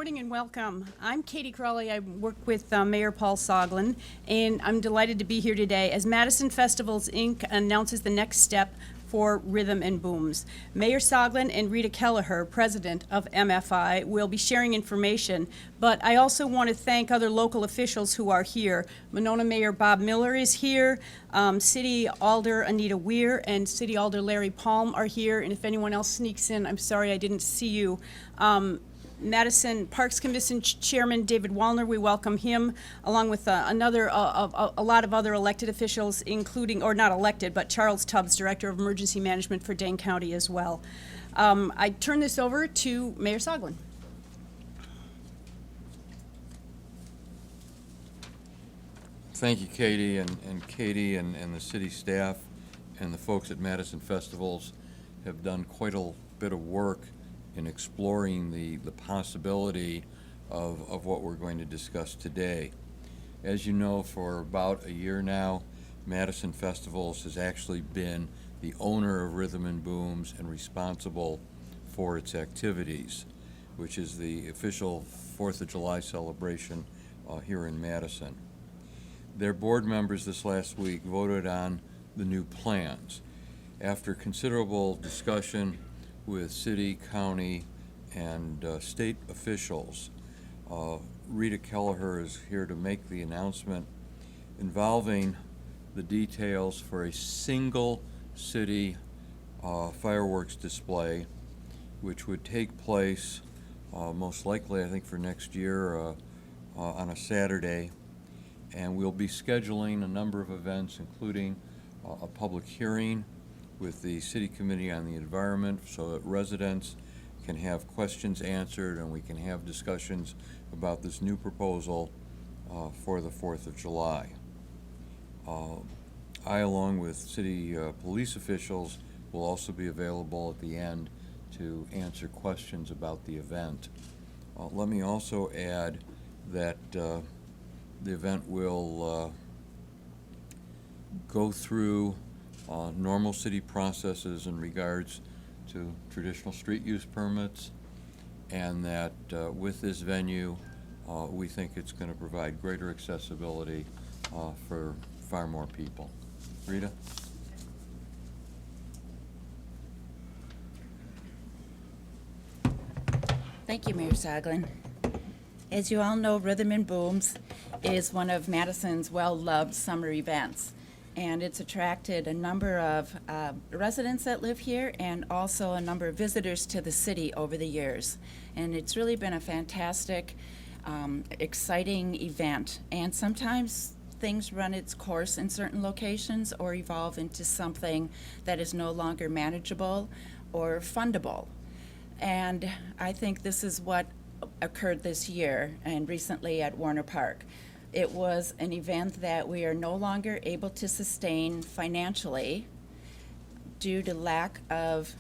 morning and welcome. I'm Katie Crawley. I work with Mayor Paul Soglin, and I'm delighted to be here today as Madison Festivals, Inc. announces the next step for Rhythm and Booms. Mayor Soglin and Rita Kelliher, president of MFI, will be sharing information, but I also want to thank other local officials who are here. Monona Mayor Bob Miller is here, City Alder Anita Weir, and City Alder Larry Palm are here, and if anyone else sneaks in, I'm sorry I didn't see you. Madison Parks Commission Chairman David Wallner, we welcome him, along with a lot of other elected officials, including, or not elected, but Charles Tubbs, Director of Emergency Management for Dane County as well. I turn this over to Mayor Soglin. Thank you, Katie, and Katie and the city staff and the folks at Madison Festivals have done quite a bit of work in exploring the possibility of what we're going to discuss today. As you know, for about a year now, Madison Festivals has actually been the owner of Rhythm and Booms and responsible for its activities, which is the official 4th of July celebration here in Madison. Their board members this last week voted on the new plans. After considerable discussion with city, county, and state officials, Rita Kelliher is here to make the announcement involving the details for a single city fireworks display, which would take place most likely, I think, for next year on a Saturday. And we'll be scheduling a number of events, including a public hearing with the City Committee on the Environment so that residents can have questions answered and we can have discussions about this new proposal for the 4th of July. I, along with city police officials, will also be available at the end to answer questions about the event. Let me also add that the event will go through normal city processes in regards to traditional street use permits, and that with this venue, we think it's going to provide greater accessibility for far more people. Rita? Thank you, Mayor Soglin. As you all know, Rhythm and Booms is one of Madison's well-loved summer events, and it's attracted a number of residents that live here and also a number of visitors to the city over the years. And it's really been a fantastic, exciting event. And sometimes things run its course in certain locations or evolve into something that is no longer manageable or fundable. And I think this is what occurred this year and recently at Warner Park. It was an event that we are no longer able to sustain financially due to lack of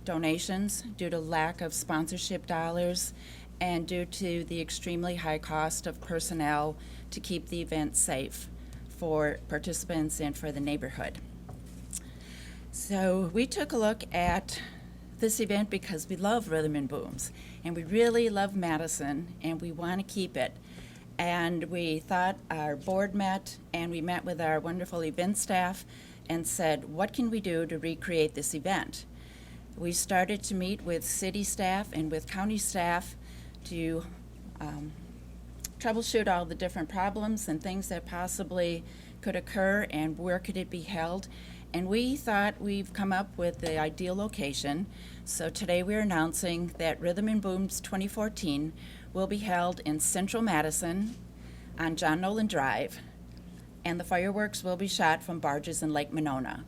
donations, due to lack of sponsorship dollars, and due to the extremely high cost of personnel to keep the event safe for participants and for the neighborhood. So we took a look at this event because we love Rhythm and Booms, and we really love Madison, and we want to keep it. And we thought, our board met, and we met with our wonderful event staff and said, what can we do to recreate this event? We started to meet with city staff and with county staff to troubleshoot all the different problems and things that possibly could occur and where could it be held. And we thought we've come up with the ideal location. So today we're announcing that Rhythm and Booms 2014 will be held in central Madison on John Nolan Drive, and the fireworks will be shot from barges in Lake Monona.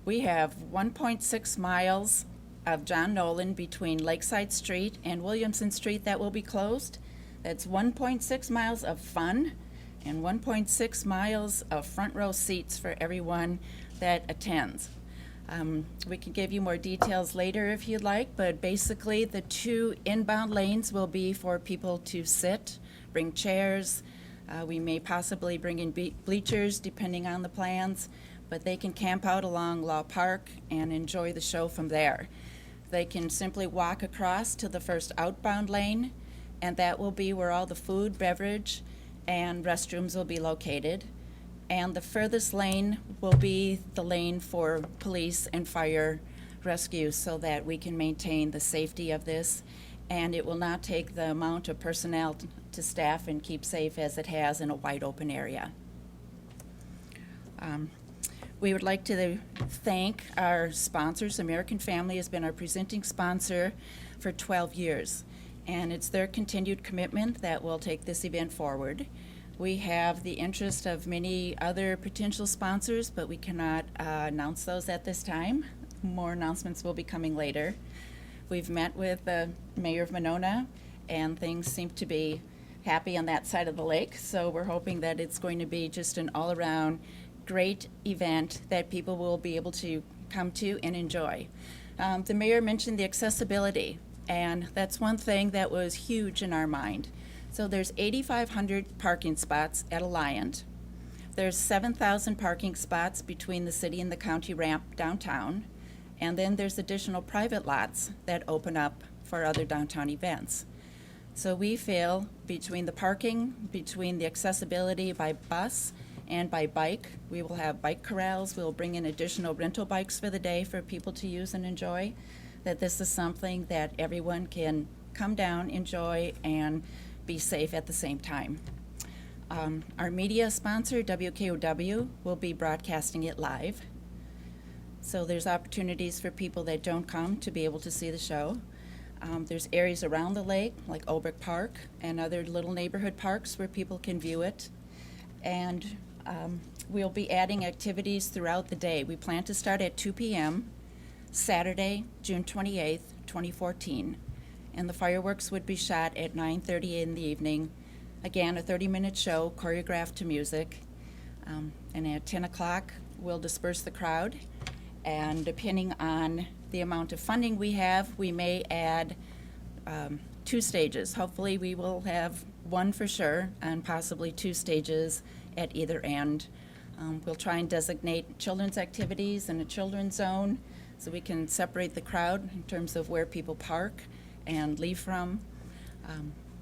We have 1.6 miles of John Nolan between Lakeside Street and Williamson Street that will be closed. That's 1.6 miles of fun and 1.6 miles of front row seats for everyone that attends. We can give you more details later if you'd like, but basically the 2 inbound lanes will be for people to sit, bring chairs. We may possibly bring in bleachers depending on the plans, but they can camp out along Law Park and enjoy the show from there. They can simply walk across to the first outbound lane, and that will be where all the food, beverage, and restrooms will be located. And the furthest lane will be the lane for police and fire rescue so that we can maintain the safety of this. And it will not take the amount of personnel to staff and keep safe as it has in a wide open area. We would like to thank our sponsors. American Family has been our presenting sponsor for 12 years, and it's their continued commitment that will take this event forward. We have the interest of many other potential sponsors, but we cannot announce those at this time. More announcements will be coming later. We've met with the Mayor of Monona, and things seem to be happy on that side of the lake, so we're hoping that it's going to be just an all-around great event that people will be able to come to and enjoy. The mayor mentioned the accessibility, and that's one thing that was huge in our mind. So there's 8,500 parking spots at Alliant. There's 7,000 parking spots between the city and the county ramp downtown, and then there's additional private lots that open up for other downtown events. So we feel between the parking, between the accessibility by bus and by bike, we will have bike corrals, we'll bring in additional rental bikes for the day for people to use and enjoy, that this is something that everyone can come down, enjoy, and be safe at the same time. Our media sponsor, WKOW, will be broadcasting it live. So there's opportunities for people that don't come to be able to see the show. There's areas around the lake, like Olbrich Park and other little neighborhood parks where people can view it. And we'll be adding activities throughout the day. We plan to start at 2 p.m. Saturday, June 28th, 2014. And the fireworks would be shot at 9:30 in the evening. Again, a 30-minute show choreographed to music. And at 10 o'clock, we'll disperse the crowd. And depending on the amount of funding we have, we may add 2 stages. Hopefully, we will have one for sure, and possibly 2 stages at either end. We'll try and designate children's activities in a children's zone so we can separate the crowd in terms of where people park and leave from.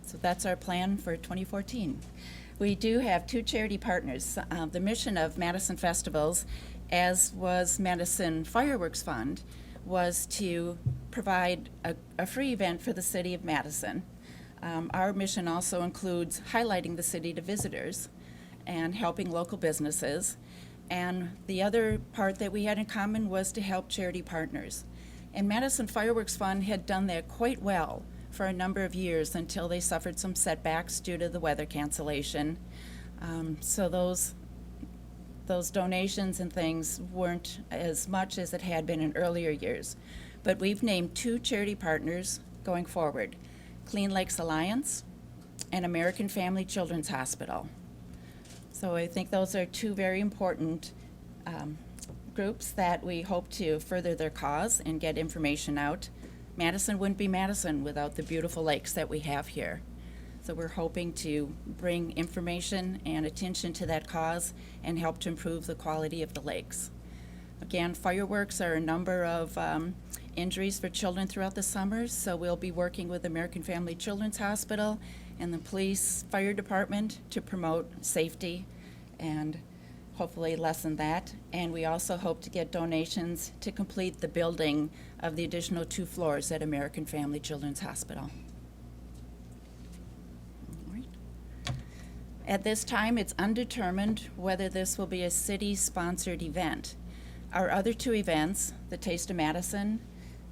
So that's our plan for 2014. We do have 2 charity partners. The mission of Madison Festivals, as was Madison Fireworks Fund, was to provide a free event for the city of Madison. Our mission also includes highlighting the city to visitors and helping local businesses. And the other part that we had in common was to help charity partners. And Madison Fireworks Fund had done that quite well for a number of years until they suffered some setbacks due to the weather cancellation. So those donations and things weren't as much as it had been in earlier years. But we've named 2 charity partners going forward: Clean Lakes Alliance and American Family Children's Hospital. So I think those are 2 very important groups that we hope to further their cause and get information out. Madison wouldn't be Madison without the beautiful lakes that we have here. So we're hoping to bring information and attention to that cause and help to improve the quality of the lakes. Again, fireworks are a number of injuries for children throughout the summers, so we'll be working with American Family Children's Hospital and the police fire department to promote safety and hopefully lessen that. And we also hope to get donations to complete the building of the additional 2 floors at American Family Children's Hospital. All right. At this time, it's undetermined whether this will be a city-sponsored event. Our other 2 events, the Taste of Madison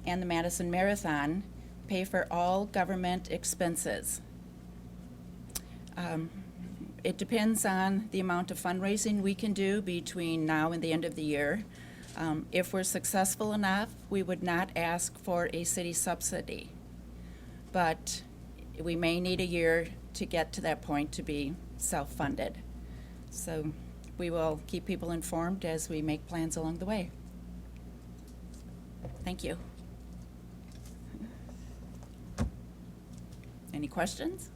and the Madison Marathon, pay for all government expenses. It depends on the amount of fundraising we can do between now and the end of the year. If we're successful enough, we would not ask for a city subsidy, but we may need a year to get to that point to be self-funded. So we will keep people informed as we make plans along the way. Thank you. Any questions?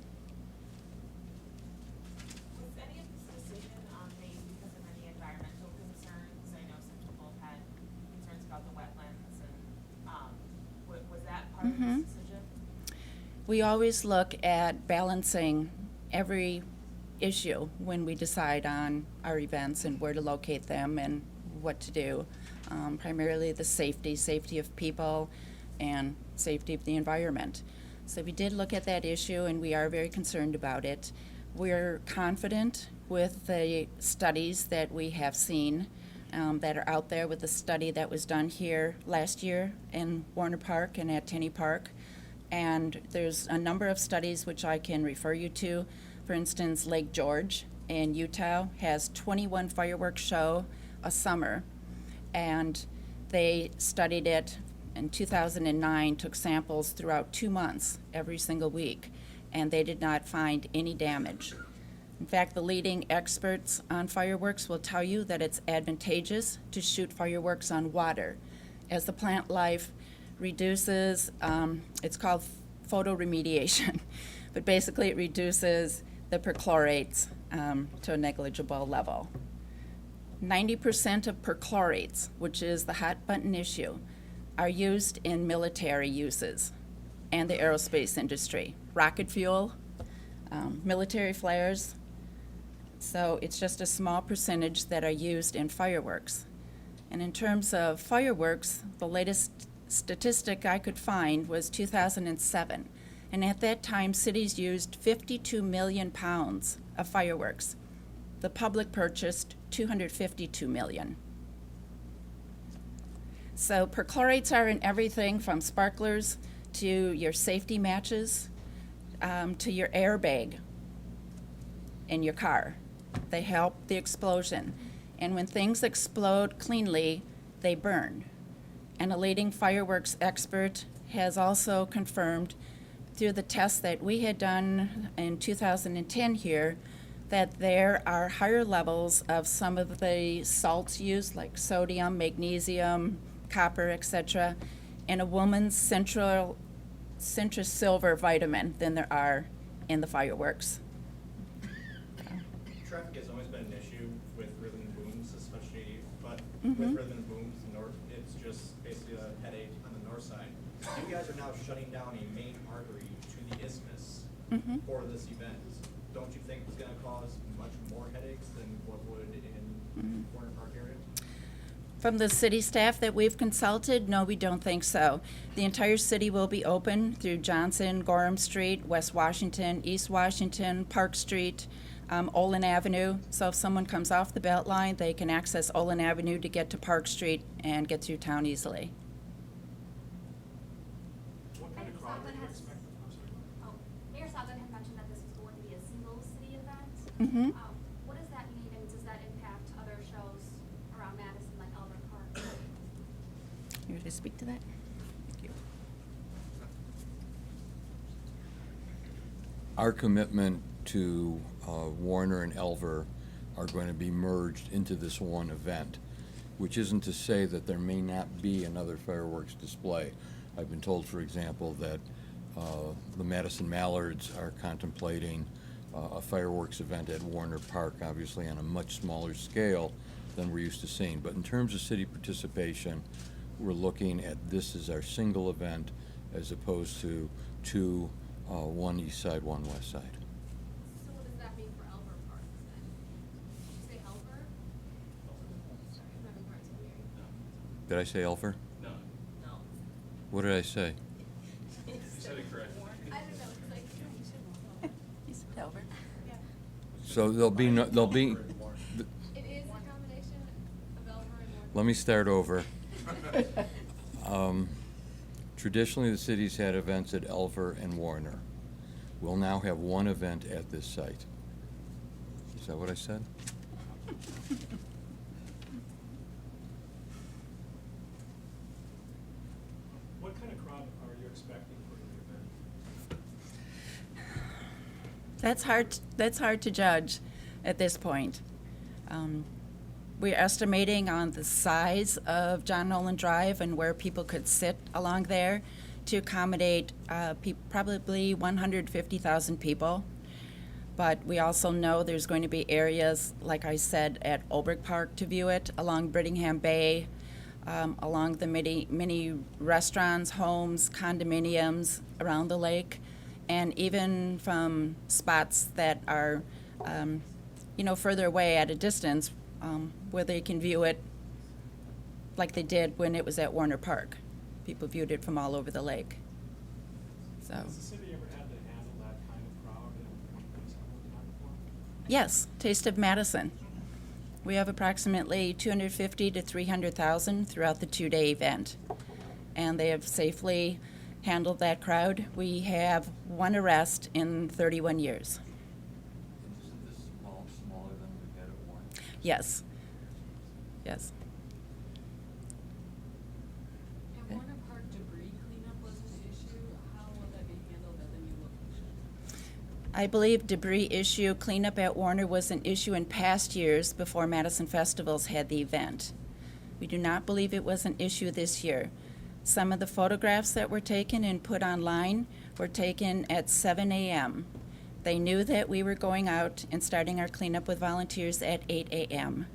Was any of this decision made because of any environmental concerns? I know some people had concerns about the wetlands, and was Mhm. this decision? We always look at balancing every issue when we decide on our events and where to locate them and what to do. Primarily the safety of people and safety of the environment. So we did look at that issue and we are very concerned about it. We're confident with the studies that we have seen that are out there, with the study that was done here last year in Warner Park and at Tenney Park. And there's a number of studies which I can refer you to. For instance, Lake George in Utah has 21 fireworks show a summer. And they studied it in 2009, took samples throughout 2 months, every single week, and they did not find any damage. In fact, the leading experts on fireworks will tell you that it's advantageous to shoot fireworks on water, as the plant life reduces, it's called photoremediation, but basically it reduces the perchlorates to a negligible level. 90% of perchlorates, which is the hot button issue, are used in military uses and the aerospace industry. Rocket fuel, military flares. So it's just a small percentage that are used in fireworks. And in terms of fireworks, the latest statistic I could find was 2007. And at that time, cities used 52 million pounds of fireworks. The public purchased 252 million. So perchlorates are in everything from sparklers to your safety matches to your airbag in your car. They help the explosion. And when things explode cleanly, they burn. And a leading fireworks expert has also confirmed through the tests that we had done in 2010 here that there are higher levels of some of the salts used, like sodium, magnesium, copper, etc., in a woman's central silver vitamin than there are in the fireworks. Traffic has always been an issue with rhythm and booms, especially, but Mhm. with rhythm and booms, it's just basically a headache on the north side. You guys are now shutting down a main artery to the isthmus Mhm. for this event. Don't you think it's gonna cause much more headaches than what would in Warner Park area? From the city staff that we've consulted, no, we don't think so. The entire city will be open through Johnson, Gorham Street, West Washington, East Washington, Park Street, Olin Avenue. So if someone comes off the Beltline, they can access Olin Avenue to get to Park Street and get through town easily. What kind of crowd would you expect? I'm sorry. Mayor Soglin had mentioned that this was going to be a single city event. Mhm. What does that mean, and does that impact other shows around Madison, like Albert Park? You want to speak to that? Thank you. Our commitment to Warner and Elver are going to be merged into this one event, which isn't to say that there may not be another fireworks display. I've been told, for example, that the Madison Mallards are contemplating a fireworks event at Warner Park, obviously on a much smaller scale than we're used to seeing. But in terms of city participation, we're looking at this as our single event as opposed to two, one east side, one west side. So what does that mean for Albert Park then? Did you say Albert? Sorry, I'm having a hard time hearing. Did I say Elfer? No. No. What did I say? You said it correctly. I don't know, because like, He's over. So there'll be, it is a combination of Albert and Warner. let me start over. Traditionally, the city's had events at Elver and Warner. We'll now have one event at this site. Is that what I said? What kind of crowd are you expecting for the event? That's hard to judge at this point. We're estimating on the size of John Nolan Drive and where people could sit along there to accommodate probably 150,000 people. But we also know there's going to be areas, like I said, at Olbrich Park to view it, along Brittingham Bay, along the many restaurants, homes, condominiums around the lake, and even from spots that are, further away at a distance, where they can view it like they did when it was at Warner Park. People viewed it from all over the lake. So, Has the city ever had to handle that kind of crowd in one place at one time before? yes, Taste of Madison. We have approximately 250 to 300,000 throughout the two-day event, and they have safely handled that crowd. We have one arrest in 31 years. Isn't this smaller than we've had at Warren? Yes. Yes. At Warner Park, debris cleanup was an issue. How will that be handled at the new location? I believe debris issue cleanup at Warner was an issue in past years before Madison Festivals had the event. We do not believe it was an issue this year. Some of the photographs that were taken and put online were taken at 7 a.m. They knew that we were going out and starting our cleanup with volunteers at 8 a.m.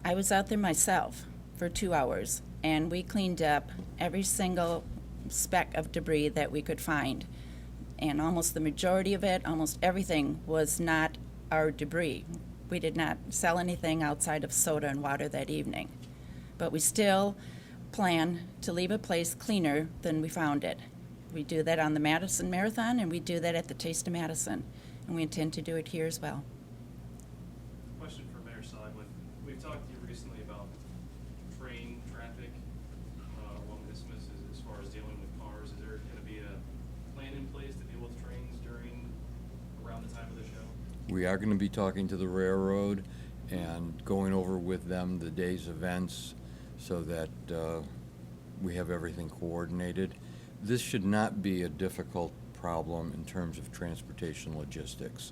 I was out there myself for 2 hours, and we cleaned up every single speck of debris that we could find. And almost the majority of it, almost everything, was not our debris. We did not sell anything outside of soda and water that evening. But we still plan to leave a place cleaner than we found it. We do that on the Madison Marathon, and we do that at the Taste of Madison, and we intend to do it here as well. Question for Mayor Soglin. We've talked to you recently about train traffic along the isthmus as far as dealing with cars. Is there going to be a plan in place to deal with trains around the time of the show? We are going to be talking to the railroad and going over with them the day's events so that we have everything coordinated. This should not be a difficult problem in terms of transportation logistics.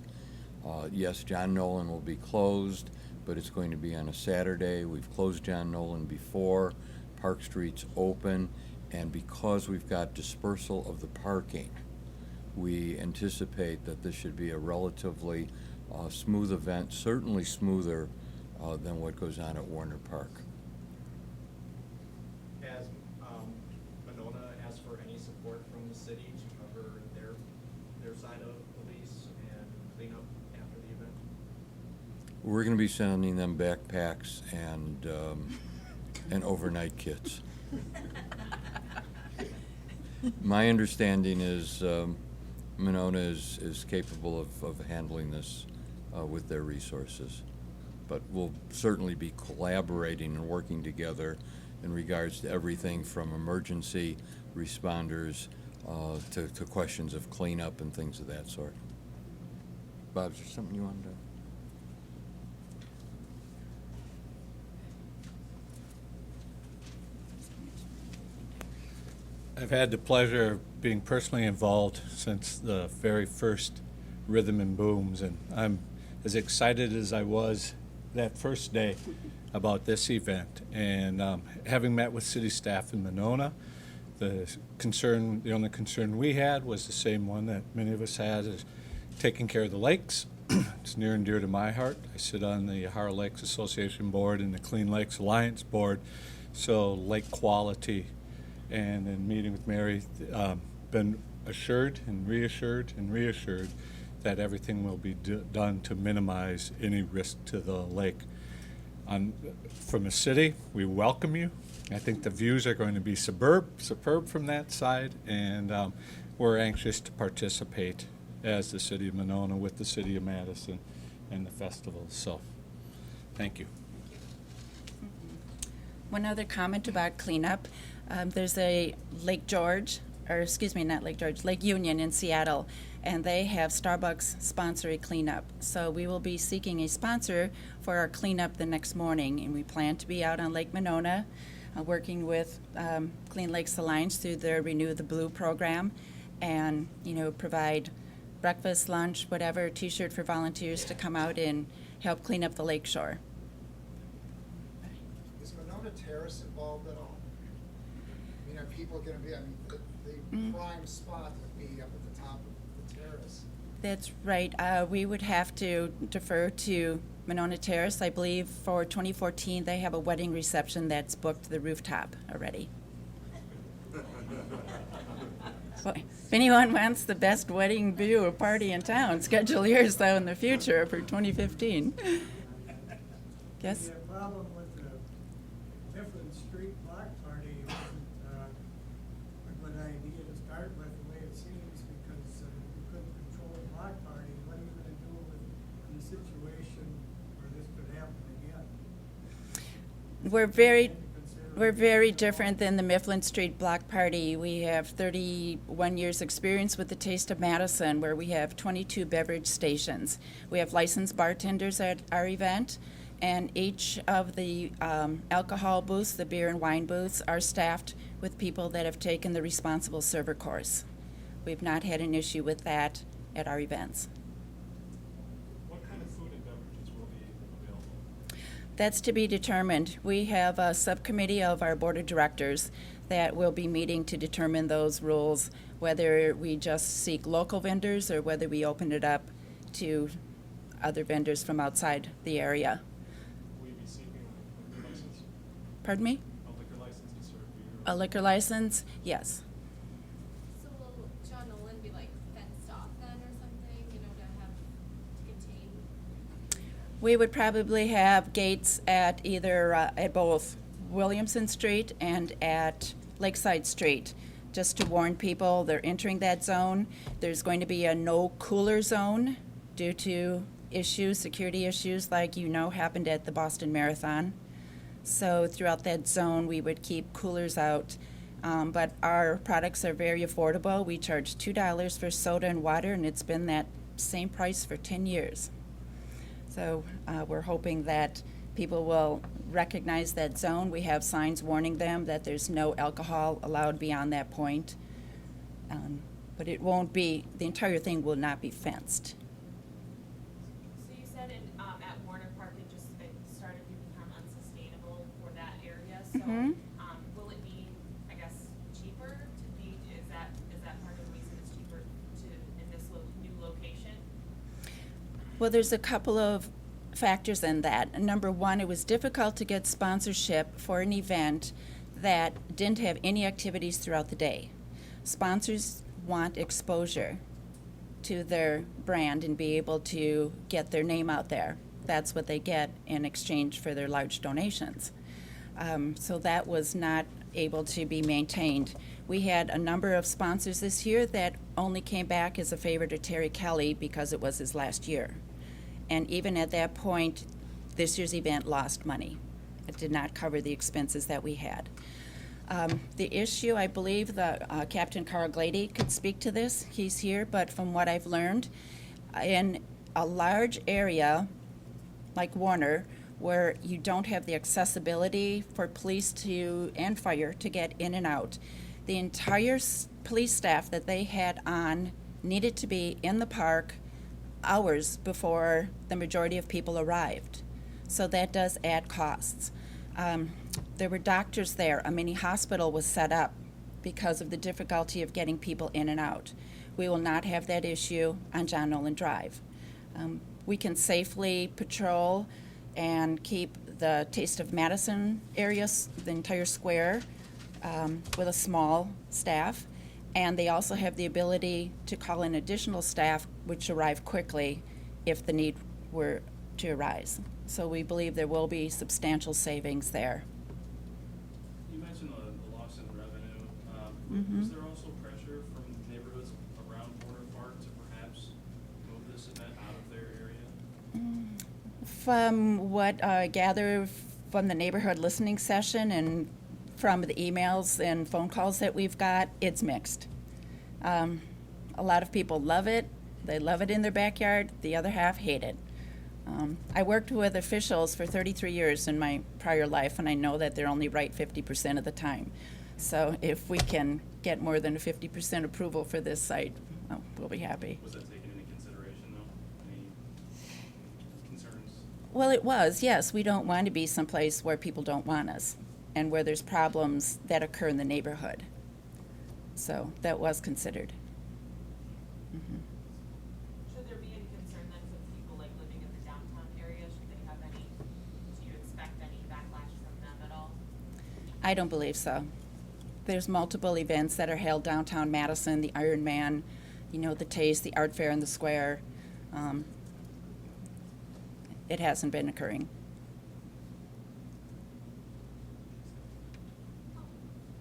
Yes, John Nolan will be closed, but it's going to be on a Saturday. We've closed John Nolan before. Park Street's open, and because we've got dispersal of the parking, we anticipate that this should be a relatively smooth event, certainly smoother than what goes on at Warner Park. Has Monona asked for any support from the city to cover their side of the lease and clean up after the event? We're going to be sending them backpacks and overnight kits. My understanding is Monona is capable of handling this with their resources. But we'll certainly be collaborating and working together in regards to everything from emergency responders to questions of cleanup and things of that sort. Bob, is there something you wanted to? I've had the pleasure of being personally involved since the very first Rhythm and Booms, and I'm as excited as I was that first day about this event. And having met with city staff in Monona, the only concern we had was the same one that many of us had, is taking care of the lakes. It's near and dear to my heart. I sit on the Ohio Lakes Association board and the Clean Lakes Alliance board, so lake quality. And in meeting with Mary, been assured and reassured that everything will be done to minimize any risk to the lake. From the city, we welcome you. I think the views are going to be superb from that side, and we're anxious to participate as the city of Monona with the city of Madison and the festivals. So, thank you. One other comment about cleanup. There's a Lake Union in Seattle, and they have Starbucks sponsor a cleanup. So we will be seeking a sponsor for our cleanup the next morning, and we plan to be out on Lake Monona, working with Clean Lakes Alliance through their Renew the Blue program, and provide breakfast, lunch, whatever, T-shirt for volunteers to come out and help clean up the lake shore. Is Monona Terrace involved at all? I mean, are people going to be, the prime spot would be up at the top of the terrace. That's right. We would have to defer to Monona Terrace, I believe for 2014, they have a wedding reception that's booked to the rooftop already. So if anyone wants the best wedding view or party in town, schedule yours though in the future for 2015. Yes? The problem with the Mifflin Street block party wasn't a good idea to start with, the way it seems, because you couldn't control the block party. What are you gonna do in a situation where this could happen again? We're very different than the Mifflin Street Block Party. We have 31 years' experience with the Taste of Madison, where we have 22 beverage stations. We have licensed bartenders at our event, and each of the alcohol booths, the beer and wine booths, are staffed with people that have taken the responsible server course. We've not had an issue with that at our events. What kind of food and beverages will be available? That's to be determined. We have a subcommittee of our board of directors that will be meeting to determine those rules, whether we just seek local vendors or whether we open it up to other vendors from outside the area. Will you be seeking a liquor license? Pardon me? A liquor license to serve beer? A liquor license? Yes. So will John Nolan be like fenced off then or something, you know, to have, to contain? We would probably have gates at either, at both Williamson Street and at Lakeside Street, just to warn people they're entering that zone. There's going to be a no cooler zone due to issues, security issues like you know happened at the Boston Marathon. So throughout that zone, we would keep coolers out. But our products are very affordable. We charge $2 for soda and water, and it's been that same price for 10 years. So we're hoping that people will recognize that zone. We have signs warning them that there's no alcohol allowed beyond that point. But it won't be, the entire thing will not be fenced. So you said at Warner Park it started to become unsustainable for that area. So Mhm. will it be, I guess, cheaper to be? Is that part of the reason it's cheaper in this new location? Well, there's a couple of factors in that. Number one, it was difficult to get sponsorship for an event that didn't have any activities throughout the day. Sponsors want exposure to their brand and be able to get their name out there. That's what they get in exchange for their large donations. So that was not able to be maintained. We had a number of sponsors this year that only came back as a favor to Terry Kelly because it was his last year. And even at that point, this year's event lost money. It did not cover the expenses that we had. The issue, I believe Captain Carl Glady could speak to this. He's here, but from what I've learned, in a large area like Warner, where you don't have the accessibility for police and fire to get in and out, the entire police staff that they had on needed to be in the park hours before the majority of people arrived. So that does add costs. There were doctors there. A mini hospital was set up because of the difficulty of getting people in and out. We will not have that issue on John Nolan Drive. We can safely patrol and keep the Taste of Madison area, the entire square, with a small staff. And they also have the ability to call in additional staff, which arrive quickly if the need were to arise. So we believe there will be substantial savings there. You mentioned the loss in revenue. Mhm. Was there also pressure from neighborhoods around Warner Park to perhaps move this event out of their area? From what I gather from the neighborhood listening session and from the emails and phone calls that we've got, it's mixed. A lot of people love it. They love it in their backyard. The other half hate it. I worked with officials for 33 years in my prior life, and I know that they're only right 50% of the time. So if we can get more than a 50% approval for this site, we'll be happy. Was that taken into consideration, though? Any concerns? Well, it was, yes. We don't want to be someplace where people don't want us and where there's problems that occur in the neighborhood. So that was considered. Mhm. Should there be any concern then with people like living in the downtown area? Should they I don't believe so. There's multiple events that are held downtown Madison, the Iron Man, you know, the Taste, the Art Fair in the Square. It hasn't been occurring.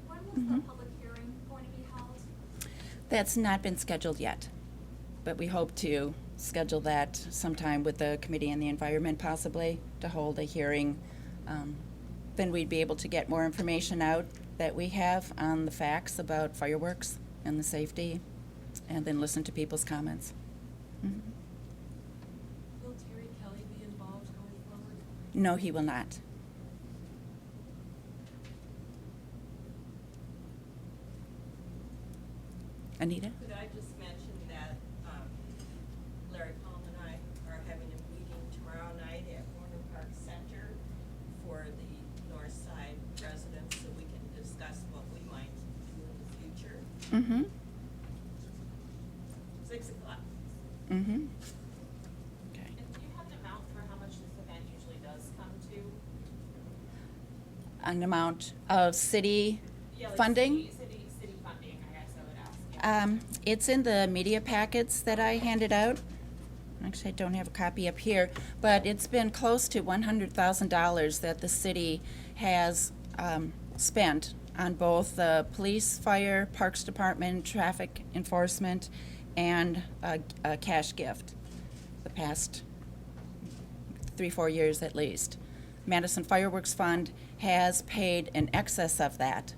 When was the public hearing going to be held? That's not been scheduled yet, but we hope to schedule that sometime with the Committee on the Environment possibly to hold a hearing. Then we'd be able to get more information out that we have on the facts about fireworks and the safety, and then listen to people's comments. Mhm. Will Terry Kelly be involved going forward? No, he will not. Anita? Could I just mention that Larry Palm and I are having a meeting tomorrow night at Warner Park Center for the North Side residents, so we can discuss what we might do in the future. Mm-hmm. 6 o'clock. Mm-hmm. Okay. And do you have an amount for how much this event usually does come to? An amount of city Yeah, like funding? City funding, I guess I would ask. Yeah. It's in the media packets that I handed out. Actually, I don't have a copy up here, but it's been close to $100,000 that the city has spent on both the police, fire, parks department, traffic enforcement, and a cash gift the past 3-4 years at least. Madison Fireworks Fund has paid in excess of that,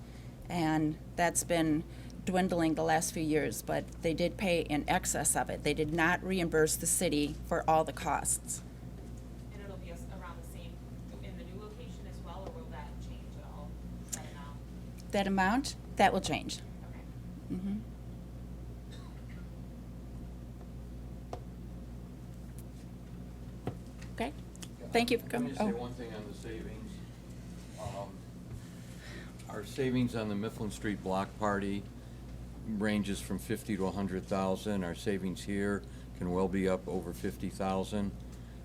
and that's been dwindling the last few years, but they did pay in excess of it. They did not reimburse the city for all the costs. And it'll be around the same in the new location as well, or will that change at all? That amount? That amount, that will change. Okay. Mm-hmm. Okay, thank you for coming. Let me say one thing on the savings. Our savings on the Mifflin Street Block Party ranges from 50 to 100,000. Our savings here can well be up over 50,000.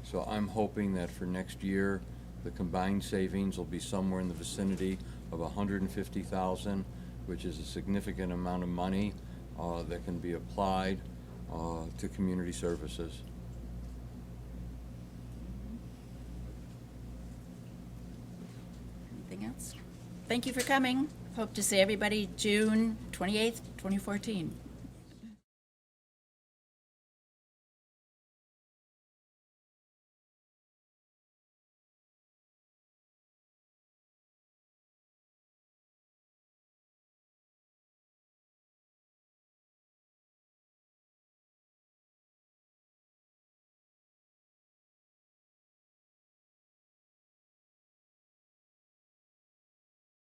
So I'm hoping that for next year, the combined savings will be somewhere in the vicinity of 150,000, which is a significant amount of money that can be applied to community services. Anything else? Thank you for coming. Hope to see everybody June 28th, 2014.